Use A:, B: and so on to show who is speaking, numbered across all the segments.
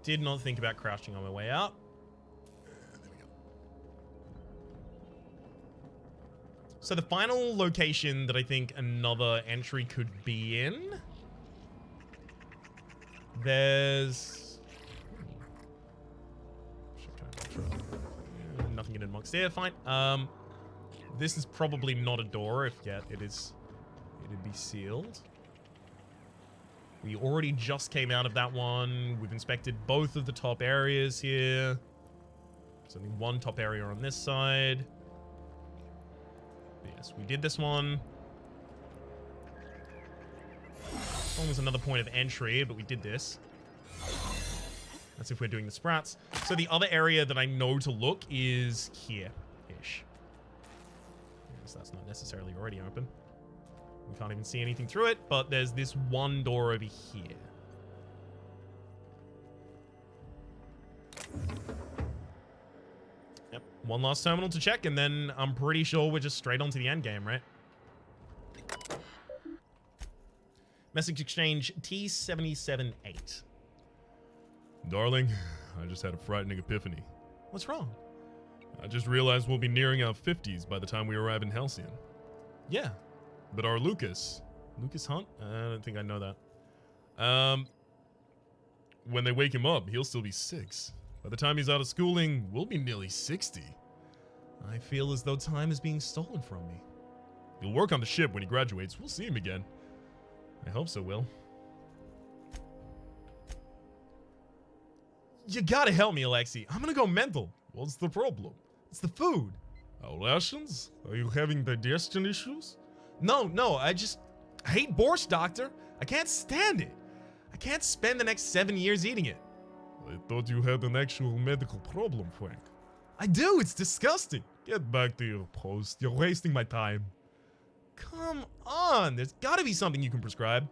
A: Did not think about crouching on my way out. There we go. So the final location that I think another entry could be in, there's nothing in amongst there. Fine. This is probably not a door. If yet it is, it'd be sealed. We already just came out of that one. We've inspected both of the top areas here. There's only one top area on this side. Yes, we did this one. Almost another point of entry, but we did this. That's if we're doing the sprouts. So the other area that I know to look is here-ish. Yes, that's not necessarily already open. We can't even see anything through it, but there's this one door over here. Yep, one last terminal to check, and then I'm pretty sure we're just straight on to the end game, right? Message exchange T778.
B: Darling, I just had a frightening epiphany.
A: What's wrong?
B: I just realized we'll be nearing our 50s by the time we arrive in Halcyon.
A: Yeah.
B: But our Lucas
A: Hunt?
B: I don't think I know that. When they wake him up, he'll still be 6. By the time he's out of schooling, we'll be nearly 60.
A: I feel as though time is being stolen from me.
B: He'll work on the ship when he graduates. We'll see him again. I hope so, Will.
A: You gotta help me, Alexei. I'm gonna go mental.
B: What's the problem?
A: It's the food.
B: Our rations? Are you having digestion issues?
A: No, I hate borscht, Doctor. I can't stand it. I can't spend the next 7 years eating it.
B: I thought you had an actual medical problem, Frank.
A: I do, it's disgusting.
B: Get back to your post. You're wasting my time.
A: Come on, there's gotta be something you can prescribe.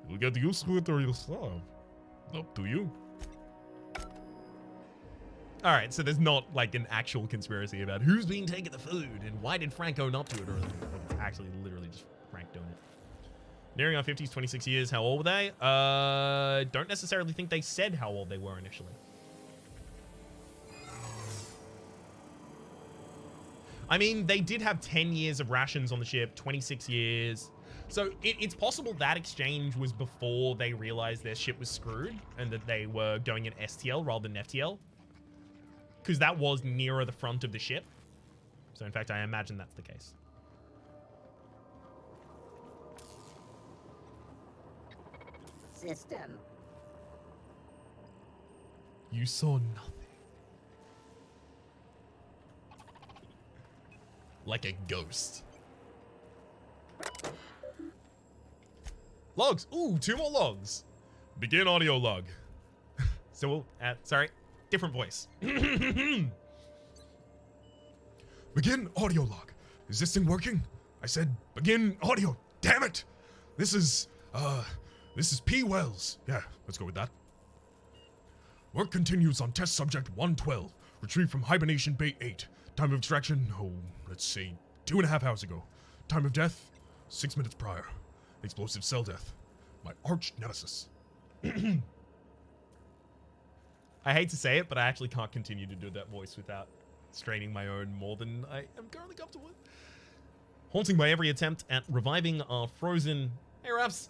B: You'll get used to it or you'll starve. Up to you.
A: Alright, so there's not like an actual conspiracy about who's being taking the food and why did Frank own up to it or anything. Like, it's actually literally just Frank doing it. Nearing our 50s, 26 years, how old were they? Don't necessarily think they said how old they were initially. I mean, they did have 10 years of rations on the ship, 26 years. So it's possible that exchange was before they realized their ship was screwed and that they were going in STL rather than FTL. Because that was nearer the front of the ship. So in fact, I imagine that's the case.
C: System.
A: You saw nothing.
B: Like a ghost.
A: Logs. Ooh, 2 more logs.
B: Begin audio log.
A: So we'll, sorry, different voice.
B: Begin audio log. Is this thing working? I said begin audio. Damn it! This is P. Wells. Yeah, let's go with that. Work continues on test subject 112. Retrieved from hibernation bay 8. Time of extraction, let's see, 2.5 hours ago. Time of death, 6 minutes prior. Explosive cell death. My arch nemesis.
A: I hate to say it, but I actually can't continue to do that voice without straining my own more than I am currently comfortable with. Haunting by every attempt at reviving our frozen... Hey, Raps.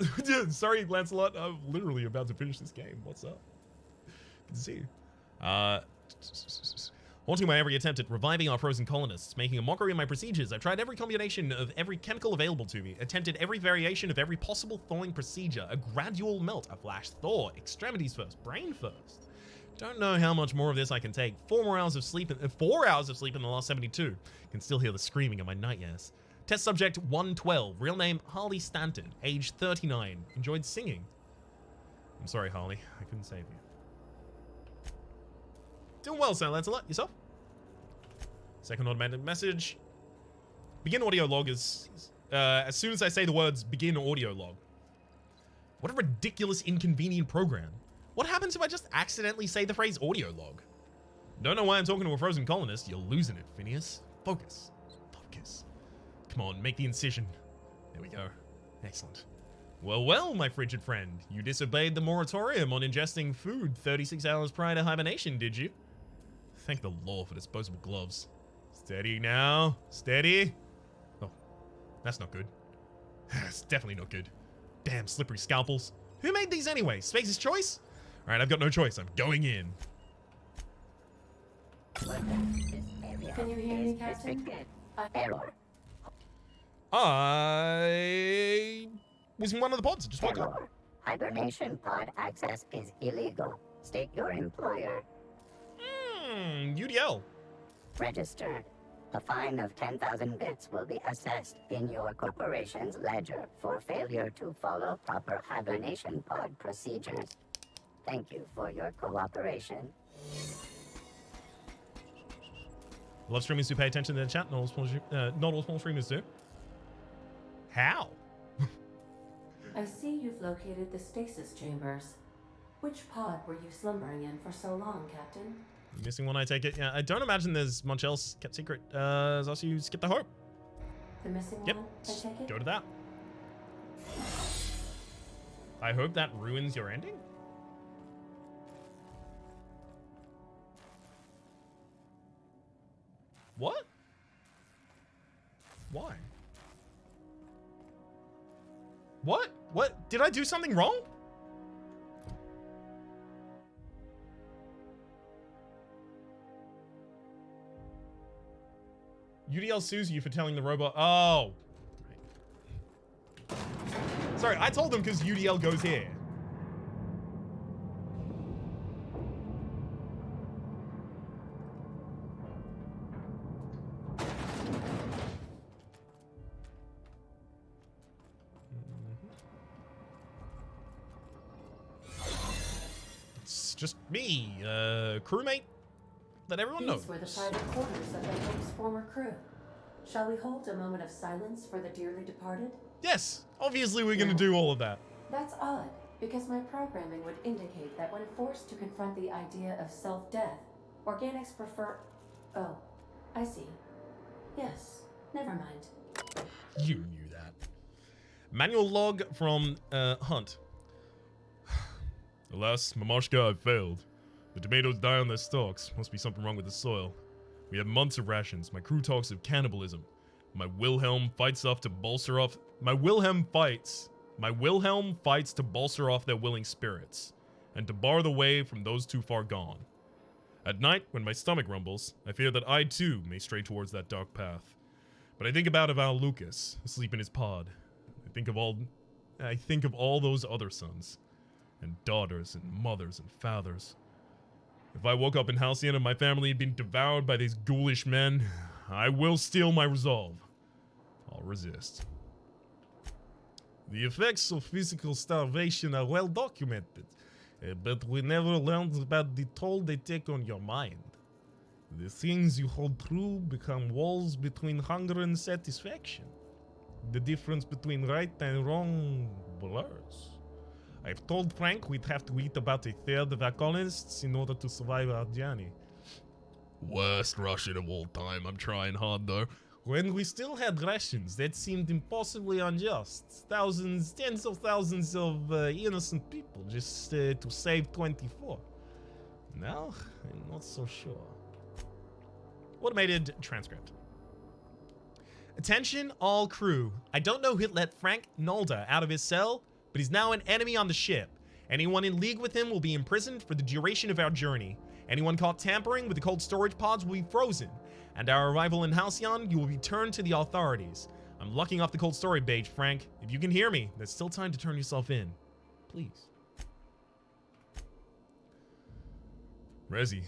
A: Sorry, Lancelot. I'm literally about to finish this game. What's up? Good to see you. Haunting my every attempt at reviving our frozen colonists, making a mockery of my procedures. I've tried every combination of every chemical available to me, attempted every variation of every possible thawing procedure, a gradual melt, a flash thaw, extremities first, brain first. Don't know how much more of this I can take. 4 hours of sleep in the last 72. Can still hear the screaming of my night yes. Test subject 112, real name Harley Stanton, age 39, enjoyed singing. I'm sorry, Harley, I couldn't save you. Doing well, Sir Lancelot. Yourself? Second automated message. Begin audio log is... as soon as I say the words begin audio log. What a ridiculous, inconvenient program. What happens if I just accidentally say the phrase audio log? Don't know why I'm talking to a frozen colonist. You're losing it, Phineas. Focus. Focus. Come on, make the incision. There we go. Excellent. Well, well, my frigid friend. You disobeyed the moratorium on ingesting food 36 hours prior to hibernation, did you? Thank the law for disposable gloves. Steady now. Steady. Oh, that's not good. That's definitely not good. Damn slippery scalpels. Who made these anyway? Space's choice? Alright, I've got no choice. I'm going in.
C: Can you hear me, Captain?
D: Error.
A: I was in one of the pods. Just woke up.
D: Error. Hibernation pod access is illegal. State your employer.
A: UDL.
D: Registered. A fine of 10,000 bits will be assessed in your corporation's ledger for failure to follow proper hibernation pod procedures. Thank you for your cooperation.
A: Love streamers who pay attention to the chat. Not all small streamers do. How?
C: I see you've located the stasis chambers. Which pod were you slumbering in for so long, Captain?
A: Missing one, I take it. Yeah, I don't imagine there's much else kept secret. Also, you skip the hope.
C: The missing
A: Yep.
C: one, I take it?
A: Go to that. I hope that ruins your ending. What? Why? What? What? Did I do something wrong? UDL sues you for telling the robot. Oh. Right. Sorry, I told them because UDL goes here. It's just me, crewmate that everyone knows.
C: These were the private quarters of the Hope's former crew. Shall we hold a moment of silence for the dearly departed?
A: Yes, obviously we're gonna do all of that.
C: That's odd, because my programming would indicate that when forced to confront the idea of self-death, organics prefer... Oh, I see. Yes, never mind.
A: You knew that. Manual log from Hunt. Alas, Mamoshka, I've failed. The tomatoes die on their stalks. Must be something wrong with the soil. We have months of rations. My crew talks of cannibalism. My Wilhelm fights off to bolster off. My Wilhelm fights to bolster off their willing spirits, and to bar the way from those too far gone. At night, when my stomach rumbles, I fear that I too may stray towards that dark path. But I think about Val Lucas, asleep in his pod. I think of all those other sons, and daughters, and mothers, and fathers. If I woke up in Halcyon and my family had been devoured by these ghoulish men, I will steel my resolve. I'll resist. The effects of physical starvation are well documented, but we never learned about the toll they take on your mind. The things you hold true become walls between hunger and satisfaction. The difference between right and wrong blurs. I've told Frank we'd have to eat about a third of our colonists in order to survive our journey. Worst Russian of all time. I'm trying hard though. When we still had rations, that seemed impossibly unjust. Thousands, tens of thousands of innocent people just to save 24. Now, I'm not so sure. Automated transcript. Attention all crew. I don't know who let Frank Nolda out of his cell, but he's now an enemy on the ship. Anyone in league with him will be imprisoned for the duration of our journey. Anyone caught tampering with the cold storage pods will be frozen. And our arrival in Halcyon, you will be turned to the authorities. I'm locking off the cold storage page, Frank. If you can hear me, there's still time to turn yourself in. Please. Rezi,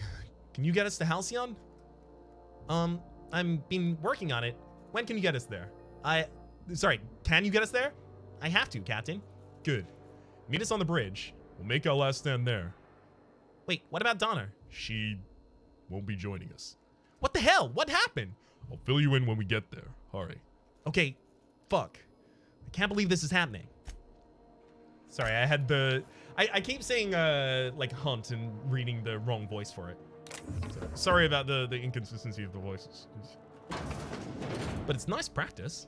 A: can you get us to Halcyon? I've been working on it. When can you get us there? Sorry, can you get us there? I have to, Captain. Good. Meet us on the bridge. We'll make our last stand there. Wait, what about Donna? She won't be joining us. What the hell? What happened? I'll fill you in when we get there. Hurry. Okay, fuck. I can't believe this is happening. Sorry, I had the... I keep saying, like, Hunt and reading the wrong voice for it. So, sorry about the inconsistency of the voices. But it's nice practice.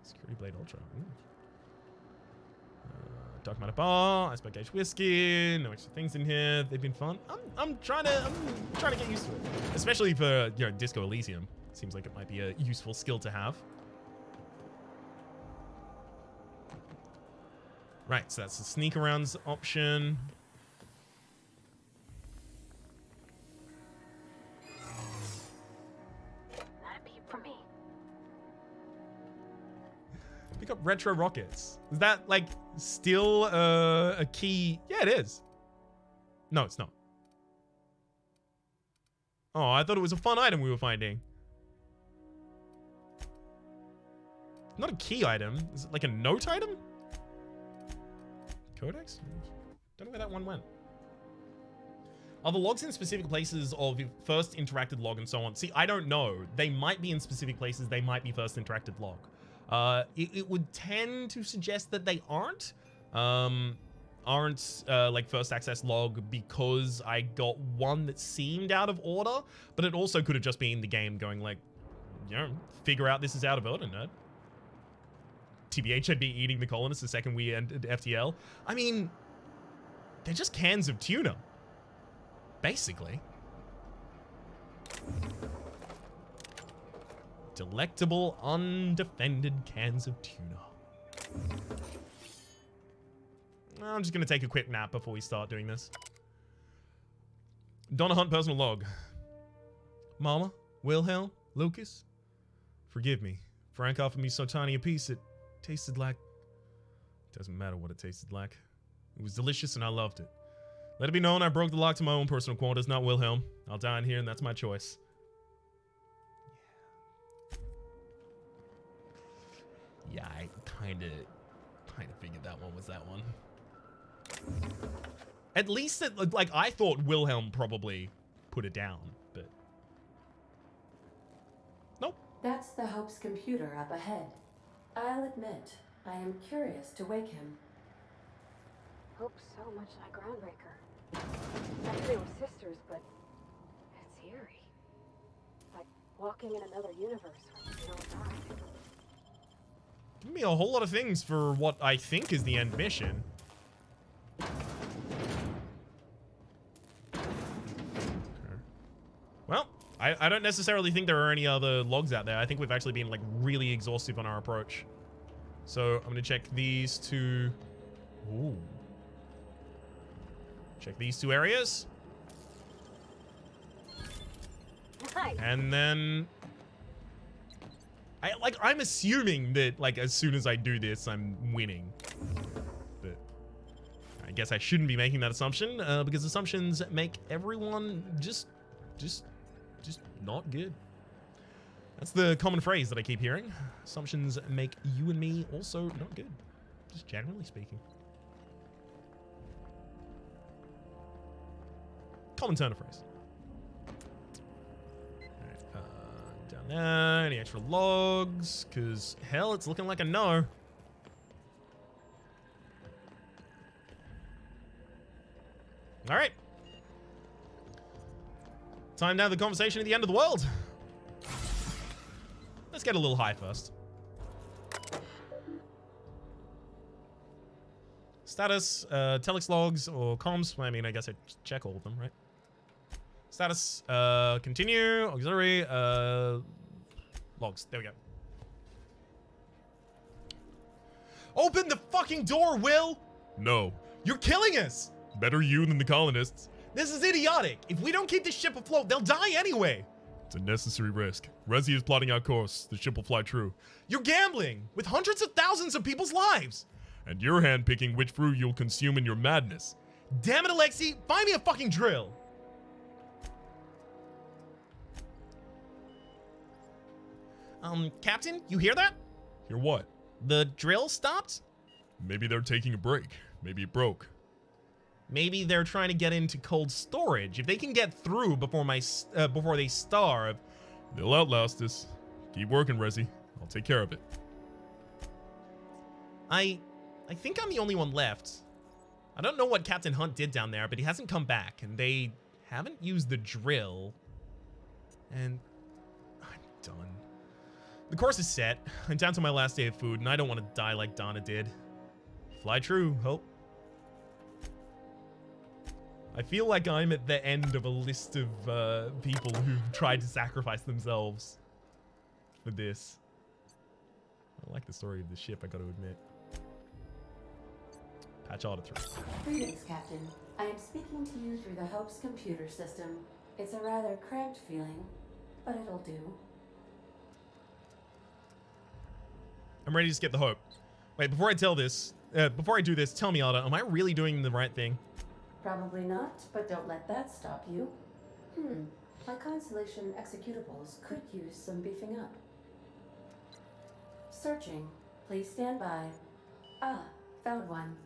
A: Security Blade Ultra. Ooh. Dark matter bar, iceberg gauge whiskey, no extra things in here. They've been fun. I'm trying to get used to it, especially for Disco Elysium. Seems like it might be a useful skill to have. Right, so that's the sneak arounds option.
E: Not a peep for me.
A: Pick up retro rockets. Is that like still a key? Yeah, it is. No, it's not. Oh, I thought it was a fun item we were finding. Not a key item. Is it like a note item? Codex? Don't know where that one went. Are the logs in specific places of your first interacted log and so on? See, I don't know. They might be in specific places. They might be first interacted log. It would tend to suggest that they aren't. Like first access log because I got one that seemed out of order, but it also could have just been the game going like, figure out this is out of order, nerd. TBH, I'd be eating the colonists the second we entered FTL. I mean, they're just cans of tuna. Basically. Delectable, undefended cans of tuna. I'm just going to take a quick nap before we start doing this. Donna Hunt personal log. Mama, Wilhelm, Lucas, forgive me. Frank offered me so tiny a piece it tasted like... Doesn't matter what it tasted like. It was delicious and I loved it. Let it be known I broke the lock to my own personal quarters, not Wilhelm. I'll die in here and that's my choice. Yeah, I kind of figured that one was that one. At least, like, I thought Wilhelm probably put it down, but... Nope.
C: That's the Hope's computer up ahead. I'll admit, I am curious to wake him.
E: Hope's so much like Groundbreaker. I knew they were sisters, but it's eerie. Like walking in another universe where you don't die.
A: Give me a whole lot of things for what I think is the end mission. Okay. Well, I don't necessarily think there are any other logs out there. I think we've actually been like really exhaustive on our approach. So I'm gonna check these two. Ooh. Check these two areas.
E: Nice.
A: And then I'm assuming that like as soon as I do this, I'm winning. But I guess I shouldn't be making that assumption because assumptions make everyone just not good. That's the common phrase that I keep hearing. Assumptions make you and me also not good. Just generally speaking. Common turn of phrase. Alright, down there. Any extra logs? Because, hell, it's looking like a no. Alright. Time to have the conversation at the end of the world. Let's get a little high first. Status, telex logs or comms. I mean, I guess I check all of them, right? Status, continue, auxiliary, logs. There we go. Open the fucking door, Will!
B: No.
A: You're killing us!
B: Better you than the colonists.
A: This is idiotic. If we don't keep this ship afloat, they'll die anyway.
B: It's a necessary risk. Resi is plotting our course. The ship will fly true.
A: You're gambling with hundreds of thousands of people's lives.
B: And you're handpicking which fruit you'll consume in your madness.
A: Damn it, Alexi. Find me a fucking drill. Captain, you hear that?
B: Hear what?
A: The drill stopped?
B: Maybe they're taking a break. Maybe it broke.
A: Maybe they're trying to get into cold storage. If they can get through before they starve.
B: They'll outlast us. Keep working, Resi. I'll take care of it.
A: I think I'm the only one left. I don't know what Captain Hunt did down there, but he hasn't come back, and they haven't used the drill. And I'm done. The course is set. I'm down to my last day of food, and I don't want to die like Donna did. Fly true, Hope. I feel like I'm at the end of a list of people who've tried to sacrifice themselves for this. I like the story of the ship, I gotta admit. Patch Order 3.
C: Greetings, Captain. I am speaking to you through the Hope's computer system. It's a rather cramped feeling, but it'll do.
A: I'm ready to skip the Hope. Wait, before I do this, tell me, Alda, am I really doing the right thing?
C: Probably not, but don't let that stop you. My Constellation executables could use some beefing up. Searching. Please stand by. Ah, found one.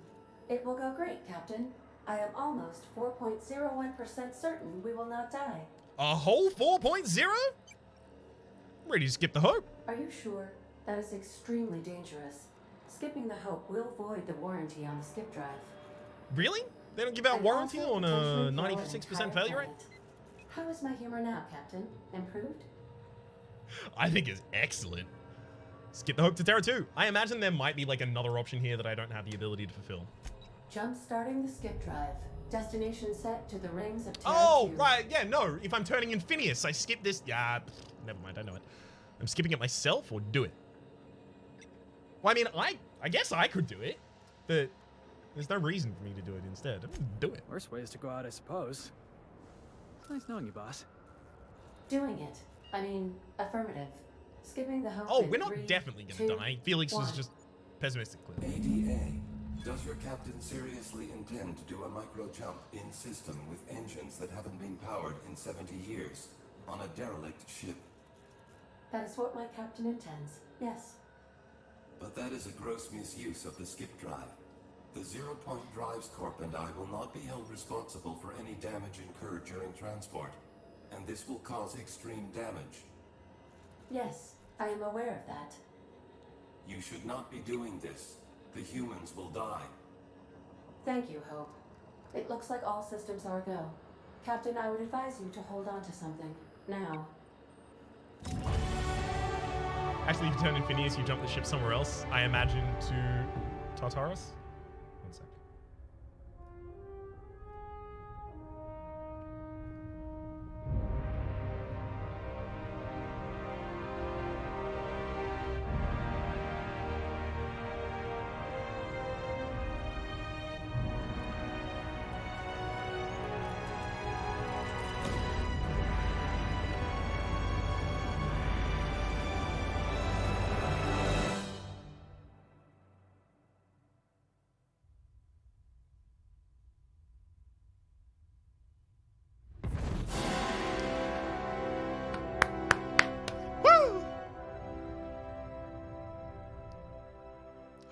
C: It will go great, Captain. I am almost 4.01% certain we will not die.
A: A whole 4.0? I'm ready to skip the Hope.
C: Are you sure? That is extremely dangerous. Skipping the Hope will void the warranty on the skip drive.
A: Really? They don't give out
C: And
A: warranty
C: also
A: on a
C: potentially kill
A: 96%
C: an
A: failure
C: entire
A: rate?
C: planet. How is my humor now, Captain? Improved?
A: I think it's excellent. Skip the Hope to Terra 2. I imagine there might be like another option here that I don't have the ability to fulfill.
C: Jump starting the skip drive. Destination set to the rings of Terra
A: Oh,
C: 2.
A: right. Yeah, no. If I'm turning in Phineas, I skip this. Yeah, never mind. I know it. I'm skipping it myself or do it. Well, I mean, I guess I could do it, but there's no reason for me to do it instead. I'm gonna do it.
F: Worst way is to go out, I suppose. It's nice knowing you, boss.
C: Doing it. I mean, affirmative. Skipping the Hope.
A: Oh,
C: in
A: we're not
C: 3,
A: definitely gonna
C: 2,
A: die. Felix is
C: 1.
A: just pessimistic, clearly.
G: ADA, does your captain seriously intend to do a micro jump in system with engines that haven't been powered in 70 years on a derelict ship?
C: That is what my captain intends. Yes.
G: But that is a gross misuse of the skip drive. The Zero Point Drives Corp and I will not be held responsible for any damage incurred during transport, and this will cause extreme damage.
C: Yes, I am aware of that.
G: You should not be doing this. The humans will die.
C: Thank you, Hope. It looks like all systems are go. Captain, I would advise you to hold on to something. Now.
A: Actually, if you turn in Phineas, you jump the ship somewhere else. I imagine to Tartarus. One sec.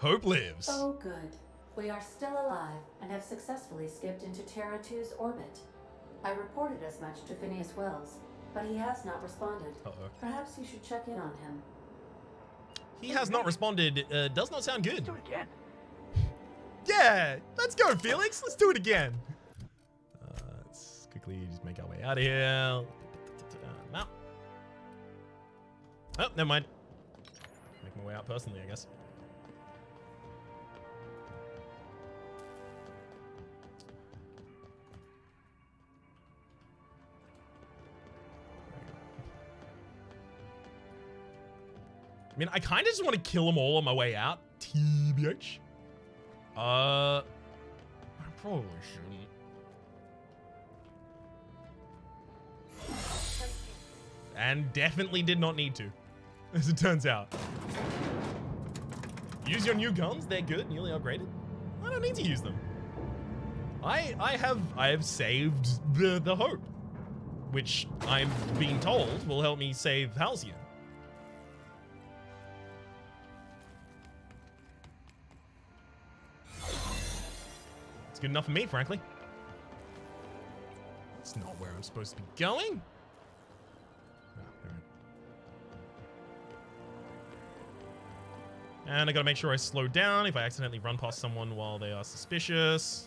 A: Hope lives.
C: Oh, good. We are still alive and have successfully skipped into Terra 2's orbit. I reported as much to Phineas Wells, but he has not responded.
A: Uh-oh.
C: Perhaps you should check in on him.
A: He has not responded. Does not sound good.
F: Do it again.
A: Yeah, let's go, Felix. Let's do it again. Let's quickly just make our way out of here. No. Oh, never mind. Make my way out personally, I guess. I mean, I kind of just want to kill them all on my way out. TBH. I probably shouldn't. And definitely did not need to, as it turns out. Use your new guns. They're good, newly upgraded. I don't need to use them. I have saved the Hope, which I'm being told will help me save Halcyon. It's good enough for me, frankly. It's not where I'm supposed to be going. Oh, there we go. And I gotta make sure I slow down if I accidentally run past someone while they are suspicious.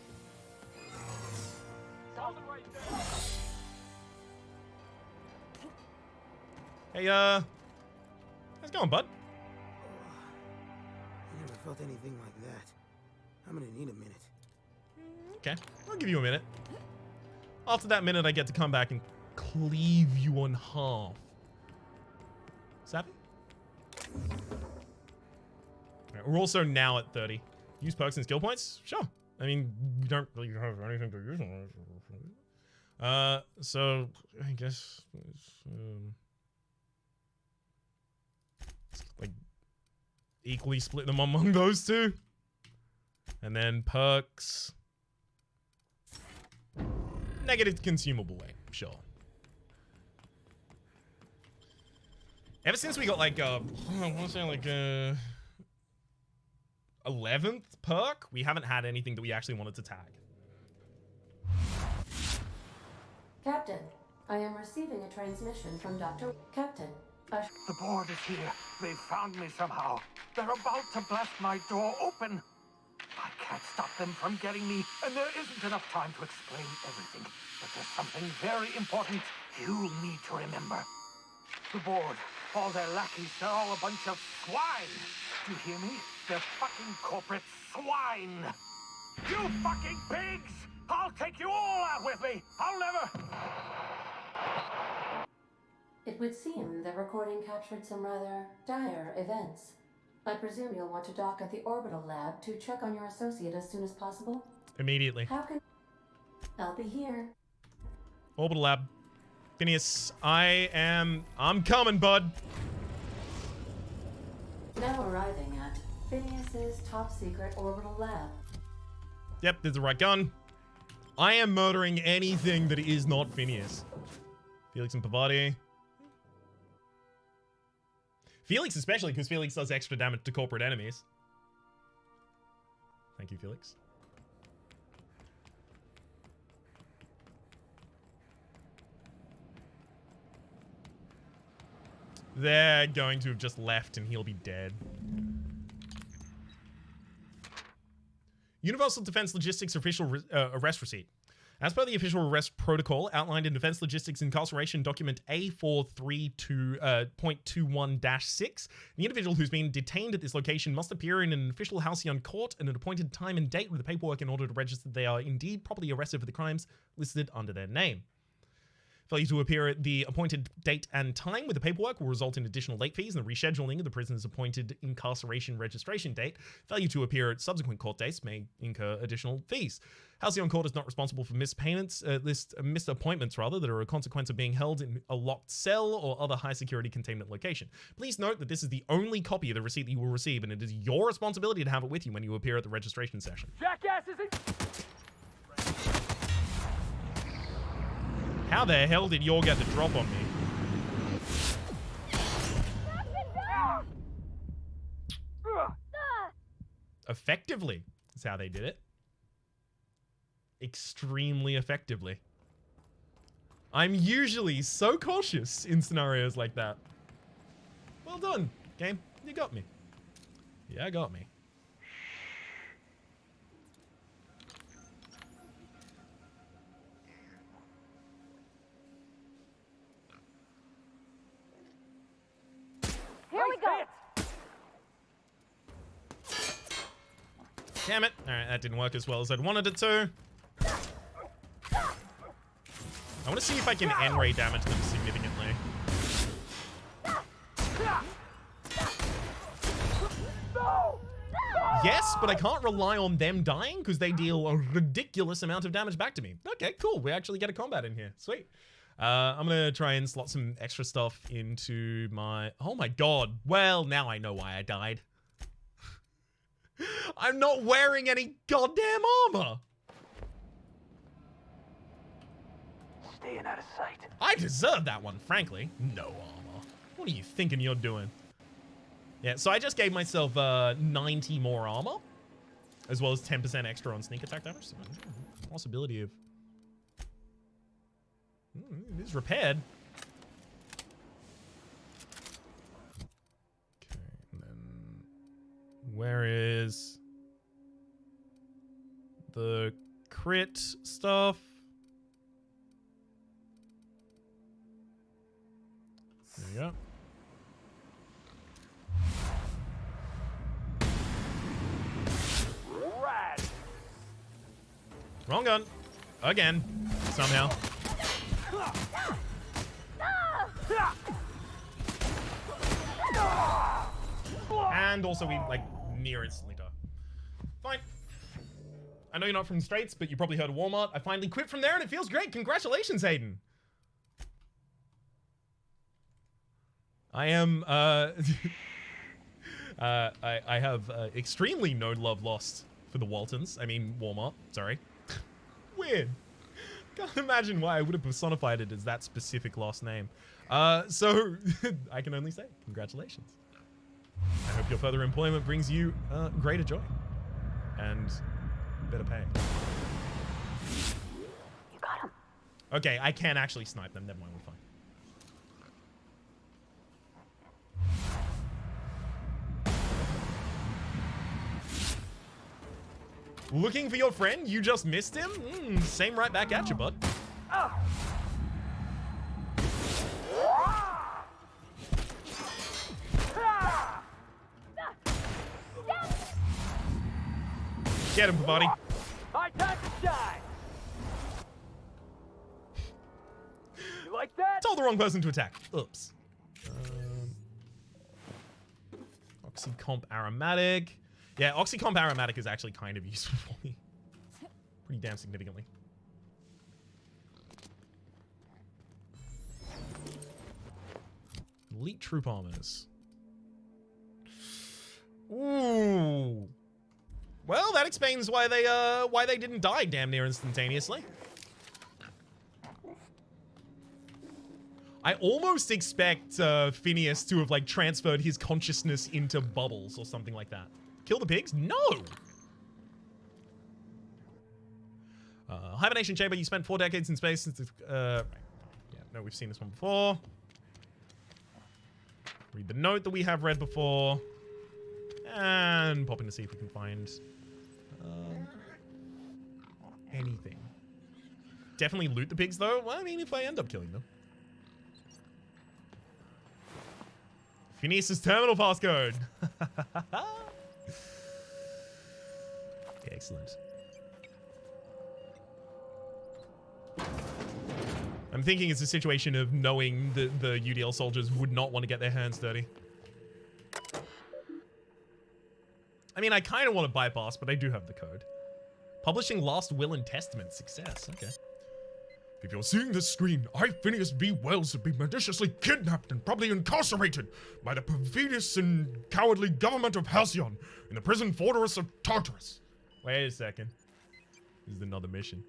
A: Hey, how's it going, bud?
H: I never felt anything like that. I'm gonna need a minute.
A: Okay, I'll give you a minute. After that minute, I get to come back and cleave you on half. Savvy? Alright, we're also now at 30. Use perks and skill points? Sure. I mean, we don't really have anything to use on it. So, I guess... like, equally split them among those two. And then perks... Negative consumable weight, sure. Ever since we got like I want to say like 11th perk, we haven't had anything that we actually wanted to tag.
C: Captain, I am receiving a transmission from Dr. Captain.
I: The board is here. They've found me somehow. They're about to blast my door open. I can't stop them from getting me, and there isn't enough time to explain everything. But there's something very important you need to remember. The board, all their lackeys, they're all a bunch of swine. Do you hear me? They're fucking corporate swine. You fucking pigs! I'll take you all out with me. I'll never...
C: It would seem the recording captured some rather dire events. I presume you'll want to dock at the orbital lab to check on your associate as soon as possible?
A: Immediately.
C: How can... I'll be here.
A: Orbital lab. Phineas, I'm coming, bud.
C: Now arriving at Phineas's top secret orbital lab.
A: Yep, there's the right gun. I am murdering anything that is not Phineas. Felix and Pavati. Felix especially, because Felix does extra damage to corporate enemies. Thank you, Felix. They're going to have just left and he'll be dead. Universal Defense Logistics official arrest receipt. As per the official arrest protocol outlined in Defense Logistics Incarceration Document A432.21-6, the individual who's been detained at this location must appear in an official halcyon court at an appointed time and date with the paperwork in order to register that they are indeed properly arrested for the crimes listed under their name. Failure to appear at the appointed date and time with the paperwork will result in additional late fees and the rescheduling of the prisoner's appointed incarceration registration date. Failure to appear at subsequent court dates may incur additional fees. Halcyon Court is not responsible for missed appointments that are a consequence of being held in a locked cell or other high security containment location. Please note that this is the only copy of the receipt that you will receive, and it is your responsibility to have it with you when you appear at the registration session.
I: Jackasses in...
A: How the hell did y'all get the drop on me? Effectively is how they did it. Extremely effectively. I'm usually so cautious in scenarios like that. Well done, game. You got me. Yeah, got me.
E: Here we go.
A: Damn it. Alright, that didn't work as well as I'd wanted it to. I want to see if I can N-ray damage them significantly. Yes, but I can't rely on them dying because they deal a ridiculous amount of damage back to me. Okay, cool. We actually get a combat in here. Sweet. I'm going to try and slot some extra stuff into my... Oh my god. Well, now I know why I died. I'm not wearing any goddamn armor.
I: Staying out of sight.
A: I deserve that one, frankly. No armor. What are you thinking you're doing? Yeah, so I just gave myself 90 more armor, as well as 10% extra on sneak attack damage. So, possibility of... it is repaired. Okay, and then... where is... the crit stuff? There you go.
I: Rad.
A: Wrong gun. Again. Somehow. And also we, like, near instantly die. Fine. I know you're not from the Straits, but you probably heard of Walmart. I finally quit from there and it feels great. Congratulations, Hayden. I am, I have extremely no love lost for the Waltons. I mean, Walmart. Sorry. Weird. Can't imagine why I would have personified it as that specific last name. So I can only say congratulations. I hope your further employment brings you greater joy and better pay.
E: You got him.
A: Okay, I can actually snipe them. Never mind, we're fine. Looking for your friend? You just missed him? Same right back at you, bud. Get him, buddy.
I: My time to shine. You like that?
A: Told the wrong person to attack. Oops. Oxycomp aromatic. Yeah, Oxycomp aromatic is actually kind of useful for me. Pretty damn significantly. Elite troop armors. Ooh. Well, that explains why they didn't die damn near instantaneously. I almost expect Phineas to have like transferred his consciousness into bubbles or something like that. Kill the pigs? No! Hibernation chamber, you spent 4 decades in space since right. Yeah, no, we've seen this one before. Read the note that we have read before. And pop in to see if we can find anything. Definitely loot the pigs though. Well, I mean, if I end up killing them. Phineas's terminal passcode. Excellent. I'm thinking it's a situation of knowing that the UDL soldiers would not want to get their hands dirty. I mean, I kind of want to bypass, but I do have the code. Publishing Last Will and Testament. Success. Okay.
B: If you're seeing this screen, I, Phineas V. Wells, have been maliciously kidnapped and probably incarcerated by the perfidious and cowardly government of Halcyon in the prison fortress of Tartarus.
A: Wait a second. This is another mission.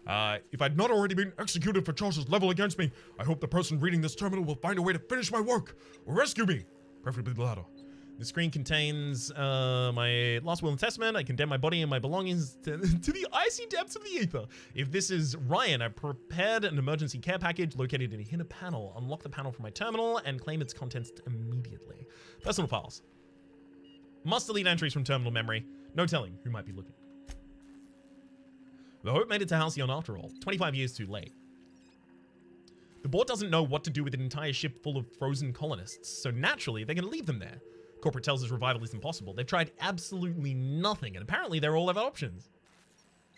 B: If I'd not already been executed for charges leveled against me, I hope the person reading this terminal will find a way to finish my work or rescue me, preferably the latter.
A: The screen contains my last will and testament. I condemn my body and my belongings to the icy depths of the ether. If this is Ryan, I prepared an emergency care package located in a hidden panel. Unlock the panel from my terminal and claim its contents immediately. Personal files. Must delete entries from terminal memory. No telling who might be looking. The Hope made it to Halcyon after all. 25 years too late. The board doesn't know what to do with an entire ship full of frozen colonists, so naturally they're going to leave them there. Corporate tells us revival is impossible. They've tried absolutely nothing, and apparently they're all out of options.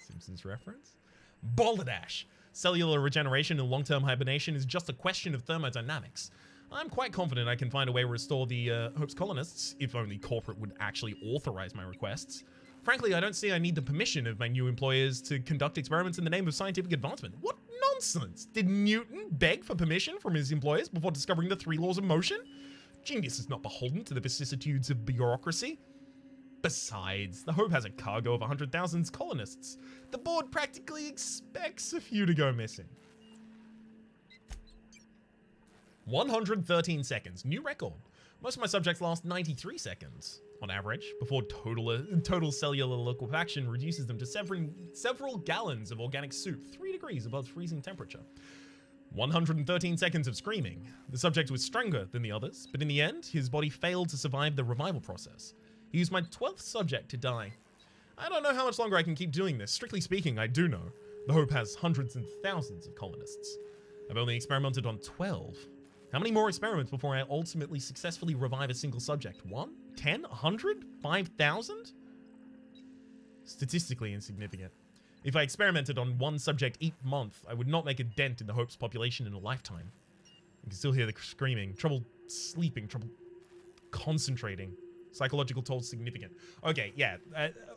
A: Simpsons reference? Balderdash. Cellular regeneration and long-term hibernation is just a question of thermodynamics. I'm quite confident I can find a way to restore the Hope's colonists, if only corporate would actually authorize my requests. Frankly, I don't see I need the permission of my new employers to conduct experiments in the name of scientific advancement. What nonsense! Did Newton beg for permission from his employers before discovering the 3 laws of motion? Genius is not beholden to the vicissitudes of bureaucracy. Besides, the Hope has a cargo of 100,000 colonists. The board practically expects a few to go missing. 113 seconds, new record. Most of my subjects last 93 seconds, on average, before total cellular liquefaction reduces them to several gallons of organic soup, 3 degrees above freezing temperature. 113 seconds of screaming. The subject was stronger than the others, but in the end, his body failed to survive the revival process. He was my 12th subject to die. I don't know how much longer I can keep doing this. Strictly speaking, I do know. The Hope has hundreds and thousands of colonists. I've only experimented on 12. How many more experiments before I ultimately successfully revive a single subject? 1? 10? 100? 5,000? Statistically insignificant. If I experimented on one subject each month, I would not make a dent in the Hope's population in a lifetime. You can still hear the screaming, trouble sleeping, trouble concentrating. Psychological toll significant. Okay, yeah.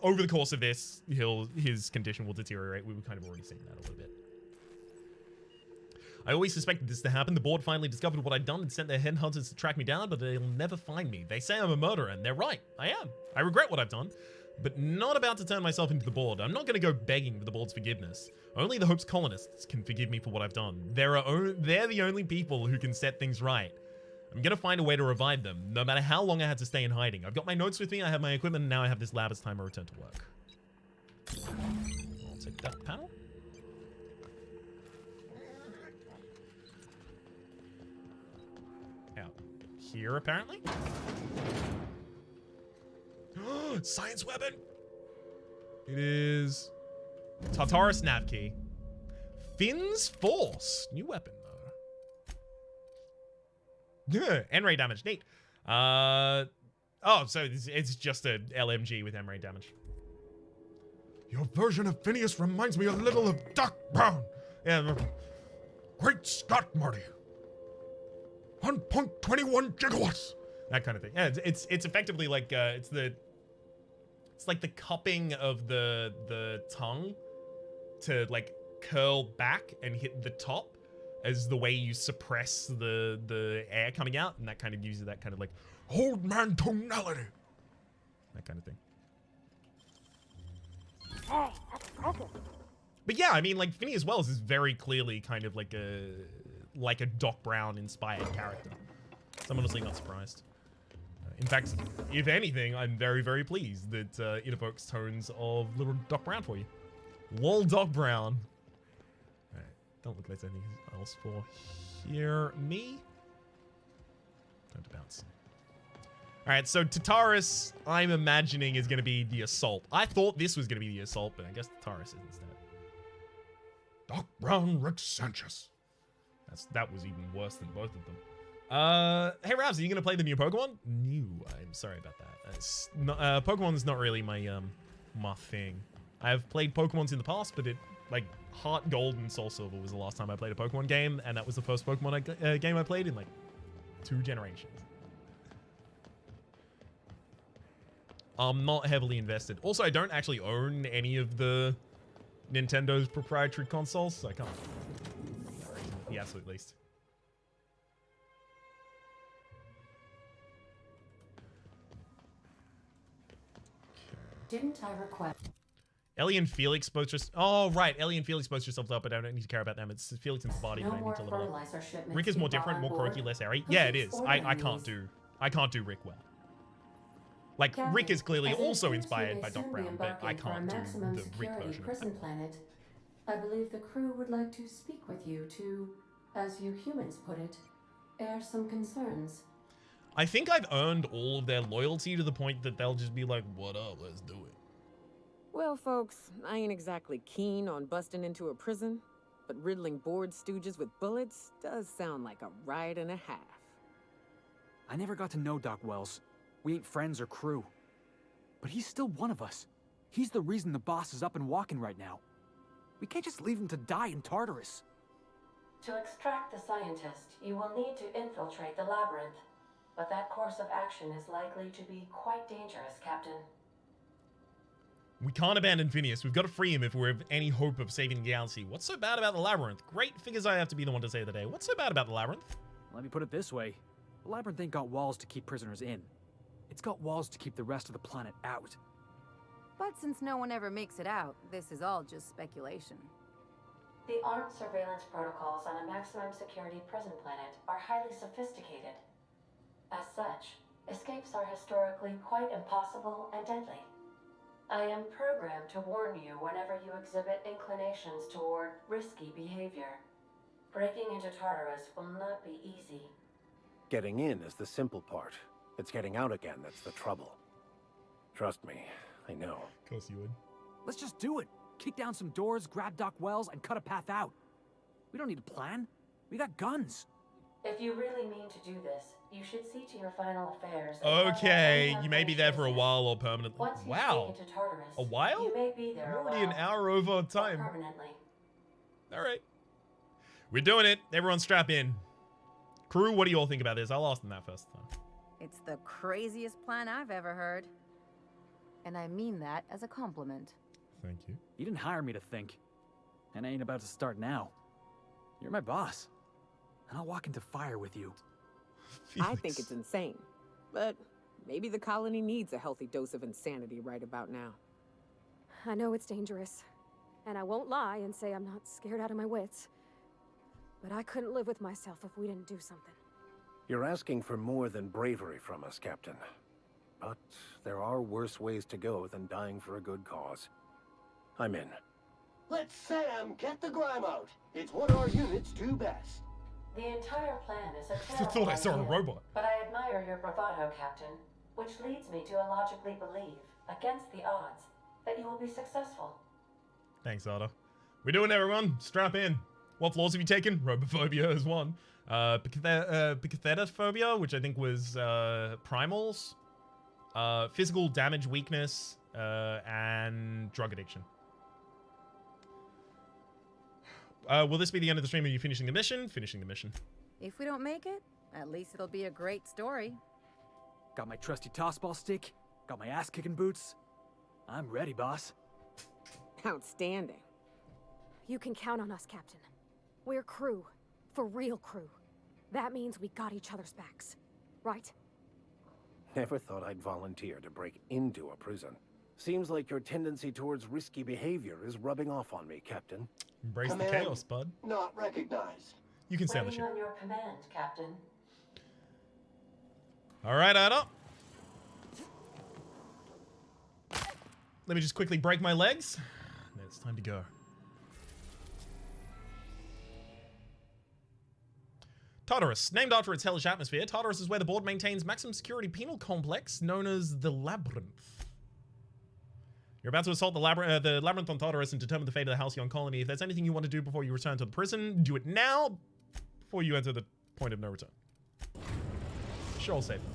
A: Over the course of this, his condition will deteriorate. We were kind of already seeing that a little bit. I always suspected this to happen. The board finally discovered what I'd done and sent their headhunters to track me down, but they'll never find me. They say I'm a murderer, and they're right. I am. I regret what I've done, but not about to turn myself into the board. I'm not going to go begging for the board's forgiveness. Only the Hope's colonists can forgive me for what I've done. They're the only people who can set things right. I'm going to find a way to revive them, no matter how long I had to stay in hiding. I've got my notes with me, I have my equipment, and now I have this lab. It's time I return to work. I'll take that panel. Out here, apparently. Science weapon! It is Tartarus nav key. Finn's Force. New weapon, though. Yeah, N-ray damage. Neat. Oh, so it's just a LMG with M-ray damage.
B: Your version of Phineas reminds me a little of Doc Brown.
A: Yeah.
B: Great Scott, Marty. 1.21 gigawatts.
A: That kind of thing. Yeah, it's effectively like it's like the cupping of the tongue to like curl back and hit the top as the way you suppress the air coming out, and that kind of gives you that kind of like
B: old man tonality.
A: That kind of thing.
E: Hey, that's impressive.
A: But yeah, I mean, like Phineas Wells is very clearly kind of like a Doc Brown inspired character. So I'm honestly not surprised. In fact, if anything, I'm very, very pleased that it evokes tones of little Doc Brown for you. Lol Doc Brown. Alright, don't look like there's anything else for here. Me? Time to bounce. Alright, so Tartarus, I'm imagining, is going to be the assault. I thought this was going to be the assault, but I guess Tartarus is instead.
B: Doc Brown, Rick Sanchez.
A: That was even worse than both of them. Hey Rabs, are you gonna play the new Pokemon? No, I'm sorry about that. Pokemon's not really my my thing. I've played Pokemons in the past, but like Heart Gold and Soul Silver was the last time I played a Pokemon game, and that was the first Pokemon game I played in like 2 generations. I'm not heavily invested. Also, I don't actually own any of the Nintendo's proprietary consoles, so I can't. The absolute least.
C: Didn't I request?
A: Ellie and Felix both just... Oh, right. Ellie and Felix both just leveled up, but I don't need to care about them. It's Felix and Body
C: No
A: that I
C: more
A: need to level up.
C: fertilizer shipments.
A: Rick is more
C: to be
A: different,
C: brought
A: more
C: on
A: quirky,
C: board.
A: less airy.
C: Who
A: Yeah, it
C: keeps
A: is.
C: ordering
A: I can't
C: these?
A: do Rick well. Like,
C: Captain,
A: Rick is clearly
C: as it
A: also
C: appears
A: inspired
C: we
A: by
C: may
A: Doc
C: soon be
A: Brown, but I
C: embarking for a
A: can't do
C: maximum
A: the Rick
C: security
A: version of
C: prison
A: it.
C: planet. I believe the crew would like to speak with you to, as you humans put it, air some concerns.
A: I think I've earned all of their loyalty to the point that they'll just be like, what up, let's do it.
H: Well, folks, I ain't exactly keen on busting into a prison, but riddling board stooges with bullets does sound like a ride and a half.
F: I never got to know Doc Wells. We ain't friends or crew. But he's still one of us. He's the reason the boss is up and walking right now. We can't just leave him to die in Tartarus.
C: To extract the scientist, you will need to infiltrate the labyrinth. But that course of action is likely to be quite dangerous, Captain.
A: We can't abandon Phineas. We've got to free him if we're of any hope of saving the galaxy. What's so bad about the labyrinth? Great, figures I have to be the one to save the day. What's so bad about the labyrinth?
F: Let me put it this way. The labyrinth ain't got walls to keep prisoners in. It's got walls to keep the rest of the planet out.
J: But since no one ever makes it out, this is all just speculation.
C: The armed surveillance protocols on a maximum security prison planet are highly sophisticated. As such, escapes are historically quite impossible and deadly. I am programmed to warn you whenever you exhibit inclinations toward risky behavior. Breaking into Tartarus will not be easy.
K: Getting in is the simple part. It's getting out again that's the trouble. Trust me, I know.
A: Of course you would.
F: Let's just do it. Kick down some doors, grab Doc Wells, and cut a path out. We don't need a plan. We got guns.
C: If you really mean to do this, you should see to your final affairs. and find out
A: Okay,
C: any
A: you may be there for a
C: unfinished
A: while or permanently.
C: business. Once you
A: Wow.
C: sneak into Tartarus,
A: A while?
C: you may be there
A: I'm
C: a
A: already an
C: while,
A: hour over
C: or
A: time.
C: permanently.
A: All right. We're doing it. Everyone strap in. Crew, what do you all think about this? I'll ask them that first.
J: It's the craziest plan I've ever heard. And I mean that as a compliment.
A: Thank you.
F: You didn't hire me to think. And I ain't about to start now. You're my boss. And I'll walk into fire with you.
H: I think it's insane. But maybe the colony needs a healthy dose of insanity right about now.
E: I know it's dangerous. And I won't lie and say I'm not scared out of my wits. But I couldn't live with myself if we didn't do something.
K: You're asking for more than bravery from us, Captain. But there are worse ways to go than dying for a good cause. I'm in.
L: Let Sam get the grime out. It's what our units do best.
C: The entire plan is a
A: I
C: terrible
A: thought I saw a
C: idea,
A: robot.
C: but I admire your bravado, Captain, which leads me to illogically believe, against the odds, that you will be successful.
A: Thanks, Otto. We're doing it, everyone. Strap in. What flaws have you taken? Robophobia is one. Picathetophobia, which I think was primals. Physical damage weakness, and drug addiction. Will this be the end of the stream of you finishing the mission? Finishing the mission.
J: If we don't make it, at least it'll be a great story.
F: Got my trusty tossball stick. Got my ass-kicking boots. I'm ready, boss.
H: Outstanding.
E: You can count on us, Captain. We're crew. For real crew. That means we got each other's backs. Right?
K: Never thought I'd volunteer to break into a prison. Seems like your tendency towards risky behavior is rubbing off on me, Captain.
A: Embrace
L: Command
A: the chaos, bud.
L: Not recognized.
A: You can sail the
C: Waiting
A: ship.
C: on your command, Captain.
A: All right, Otto. Let me just quickly break my legs. Then it's time to go. Tartarus. Named after its hellish atmosphere, Tartarus is where the board maintains maximum security penal complex known as the Labyrinth. You're about to assault the Labyrinth on Tartarus and determine the fate of the Halcyon colony. If there's anything you want to do before you return to the prison, do it now before you enter the point of no return. Sure, I'll save them.